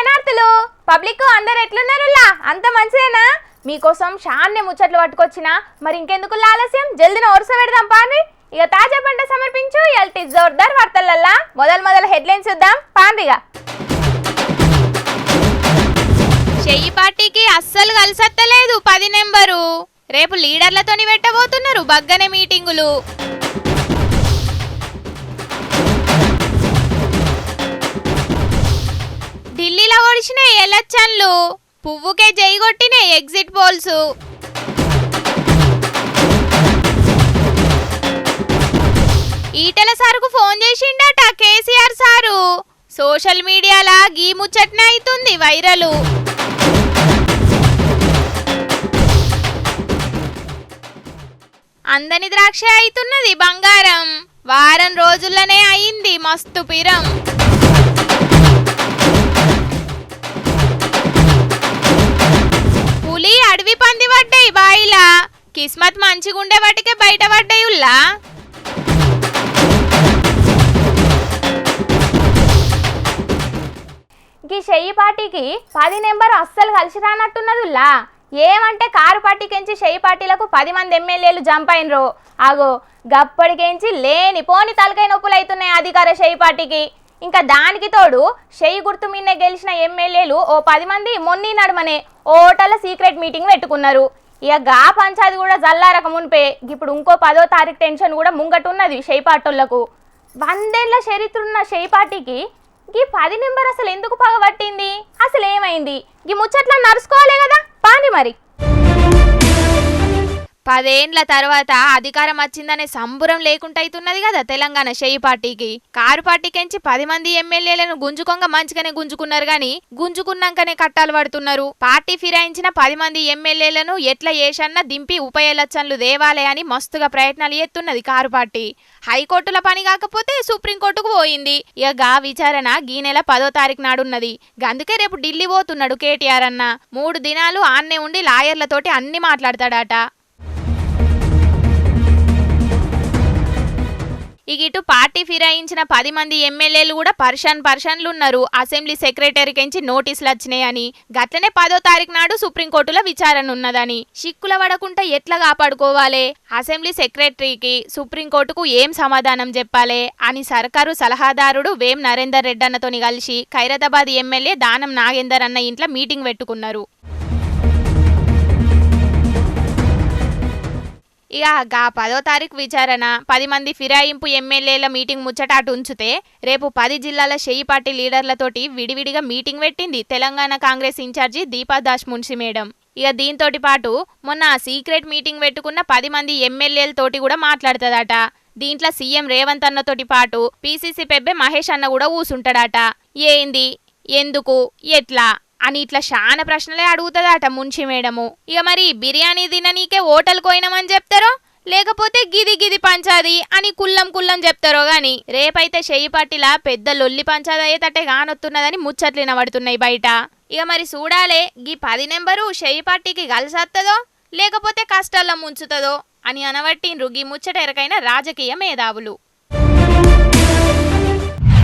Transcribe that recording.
శనార్థులు public అందరు ఎట్లున్నారులా అంత మంచిదేనా మీకోసం షాన్నే ముచ్చట్లు పట్టుకొచ్చిన మరి ఇంకెందుకు ఆలస్యం జల్దిన వరుస పెడదాం పాండ్రి ఇక తాజా పంట సమర్పించు ఎల్టీ జోర్దార్ వార్తలల్లా మొదలు హెడ్లైన్స్ చూద్దాం పాండ్రిగా చెయ్యి పార్టీకి అస్సలు కలిసత్తలేదు 10 నెంబరు రేపు లీడర్లతోని పెట్టబోతున్నారు బగ్గనే మీటింగులు ఢిల్లీలో ఓడిచిన ఎలక్షన్లు పువ్వుకే జైగొట్టిన ఎగ్జిట్ పోల్స్ ఈటెల సారుకు ఫోన్ చేసిండట కేసీఆర్ సారు సోషల్ మీడియాలా గీ ముచ్చట్నే అవుతుంది వైరలు అందని ద్రాక్ష అవుతున్నది బంగారం వారం రోజుల్లోనే అయింది మస్తు పిరం పులి అడవి పంది పడ్డాయి బాయిలా కిస్మత్ మంచిగుండే వాటికే బయట పడ్డాయుల్లా ఈ చెయ్యి పార్టీకి 10 నెంబర్ అస్సలు కలిసి రానట్టున్నదుల్లా ఏమంటే కారు పార్టీకెంచి చెయ్యి పార్టీలకు 10 మంది ఎమ్మెల్యేలు జంప్ అయినరు ఆగో గప్పటికెంచి లేని పోని తలకాయ నొప్పులు అవుతున్నాయి అధికార చెయ్యి పార్టీకి ఇంకా దానికి తోడు చెయ్యి గుర్తు మీనే గెలిచిన ఎమ్మెల్యేలు ఓ 10 మంది మొన్నీ నడుమనే ఓటల సీక్రెట్ మీటింగ్ పెట్టుకున్నారు ఇక గా పంచాది కూడా జల్లారక మునిపే ఇప్పుడు ఇంకో 10వ తారీఖు టెన్షన్ కూడా ముంగటున్నది చెయ్యి పార్టీలకు 100 ఏళ్ల చరిత్ర ఉన్న చెయ్యి పార్టీకి ఈ 10 నెంబర్ అసలు ఎందుకు పగబట్టింది అసలు ఏమైంది ఈ ముచ్చట్లా నడుచుకోలే కదా పాని మరి 10 ఏండ్ల తర్వాత అధికారం వచ్చిందనే సంబురం లేకుండా అవుతున్నది కదా తెలంగాణ చెయ్యి పార్టీకి కారు పార్టీకెంచి 10 మంది ఎమ్మెల్యేలను గుంజుకొంగ మంచిగానే గుంజుకున్నారు గాని గుంజుకున్నాకనే కట్టాలు పడుతున్నారు పార్టీ ఫిరాయించిన 10 మంది ఎమ్మెల్యేలను ఎట్లా ఏషన్నా దింపి ఉప ఎలక్షన్లు దేవాలే అని మస్తుగా ప్రయత్నాలు చేస్తున్నది కారు పార్టీ హైకోర్టుల పని కాకపోతే సుప్రీంకోర్టుకు పోయింది ఇక గా విచారణ ఈ నెల 10వ తారీఖు నాడున్నది గందుకే రేపు ఢిల్లీ పోతున్నాడు కేటీఆర్ అన్న 3 దినాలు ఆన్నే ఉండి లాయర్లతోటి అన్ని మాట్లాడతాడట ఇటు పార్టీ ఫిరాయించిన 10 మంది ఎమ్మెల్యేలు కూడా పర్షన్లు ఉన్నారు అసెంబ్లీ సెక్రటరీకించి నోటీసులు వచ్చినాయని గట్లనే 10వ తారీఖు నాడు సుప్రీంకోర్టులో విచారణ ఉన్నదని సిక్కుల పడకుండా ఎట్లా కాపాడుకోవాలి అసెంబ్లీ సెక్రటరీకి సుప్రీంకోర్టుకు ఏం సమాధానం చెప్పాలి అని సర్కారు సలహాదారుడు వేం నరేందర్ రెడ్డి అన్నతోని కలిసి ఖైరతాబాద్ ఎమ్మెల్యే దానం నాగేందర్ అన్న ఇంట్లో మీటింగ్ పెట్టుకున్నారు ఇక గా 10వ తారీఖు విచారణ 10 మంది ఫిరాయింపు ఎమ్మెల్యేల మీటింగ్ ముచ్చట అటు ఉంచితే రేపు 10 జిల్లాల చెయ్యి పార్టీ లీడర్లతోటి విడివిడిగా మీటింగ్ పెట్టింది తెలంగాణ కాంగ్రెస్ ఇన్ఛార్జి దీపా దాస్ మున్షి మేడం ఇక దీంతోటి పాటు మొన్న సీక్రెట్ మీటింగ్ పెట్టుకున్న 10 మంది ఎమ్మెల్యేలతోటి కూడా మాట్లాడుతుందట దీంట్లో సీఎం రేవంత్ అన్నతోటి పాటు పీసీసీ పెబ్బే మహేష్ అన్న కూడా కూసుంటాడట ఏంది ఎందుకు ఎట్లా అని ఇట్లా చాలా ప్రశ్నలే అడుగుతుందట మున్షి మేడము ఇక మరి బిర్యానీ తిననీకే హోటల్ కోయినామని చెప్తారో లేకపోతే గిది పంచాది అని కుల్లం చెప్తారో గాని రేపైతే చెయ్యి పార్టీలా పెద్ద లొల్లి పంచాది అయ్యేటట్టే కానొత్తున్నదని ముచ్చట్లు వినబడుతున్నాయి బయట ఇక మరి చూడాలే గీ 10 నెంబరు చెయ్యి పార్టీకి కలిసత్తదో లేకపోతే కష్టాల్లో ముంచుతుందో అని అనబట్టిండ్రు గీ ముచ్చట ఎరకైన రాజకీయ మేధావులు